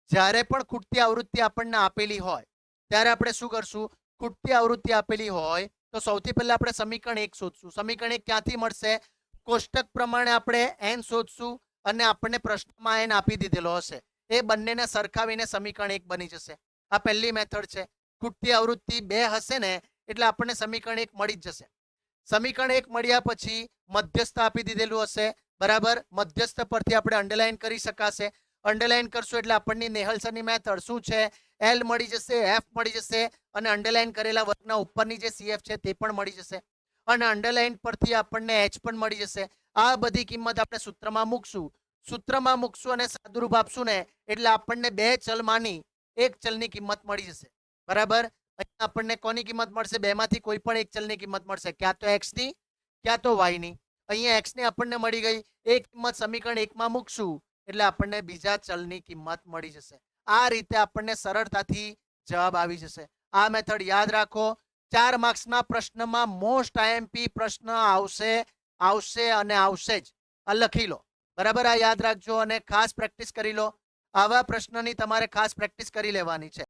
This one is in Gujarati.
જ્યારે પણ ખૂટતી આવૃત્તિ આપણને આપેલી હોય ત્યારે આપણે શું કરશું? ખૂટતી આવૃત્તિ આપેલી હોય તો સૌથી પહેલા આપણે સમીકરણ 1 શોધશું. સમીકરણ 1 ક્યાંથી મળશે? કોષ્ટક પ્રમાણે આપણે n શોધશું અને આપણને પ્રશ્નમાં n આપી દીધેલો હશે. એ બંનેને સરખાવીને સમીકરણ 1 બની જશે. આ પહેલી મેથડ છે. ખૂટતી આવૃત્તિ 2 હશે ને એટલે આપણને સમીકરણ 1 મળી જ જશે. સમીકરણ 1 મળ્યા પછી મધ્યસ્થ આપી દીધેલું હશે, બરાબર. મધ્યસ્થ પરથી આપણે અંડરલાઈન કરી શકાશે. અંડરલાઈન કરશું એટલે આપણને નેહલસરની મેથડ શું છે? એલ મળી જશે, એફ મળી જશે અને અંડરલાઈન કરેલા વર્ગના ઉપરની જે સીએફ છે તે પણ મળી જશે અને અંડરલાઈન પરથી આપણને એચ પણ મળી જશે. આ બધી કિંમત આપણે સૂત્રમાં મૂકશું. સૂત્રમાં મૂકશું અને સાદુરૂપ આપશું ને એટલે આપણને બે ચલમાંની એક ચલની કિંમત મળી જશે, બરાબર. અહીંયા આપણને કોની કિંમત મળશે? બેમાંથી કોઈ પણ એક ચલની કિંમત મળશે, ક્યાં તો એક્સ ની ક્યાં તો વાય ની. અહીંયા એક્સ ની આપણને મળી ગઈ, એ કિંમત સમીકરણ 1 માં મૂકશું એટલે આપણને બીજા ચલની કિંમત મળી જશે. આ રીતે આપણને સરળતાથી જવાબ આવી જશે. આ મેથડ યાદ રાખો. 4 માર્ક્સના પ્રશ્નમાં મોસ્ટ આઈએમપી પ્રશ્ન આવશે અને આવશે જ. આ લખી લો, બરાબર. આ યાદ રાખજો અને ખાસ પ્રેક્ટિસ કરી લો. આવા પ્રશ્નની તમારે ખાસ પ્રેક્ટિસ કરી લેવાની છે.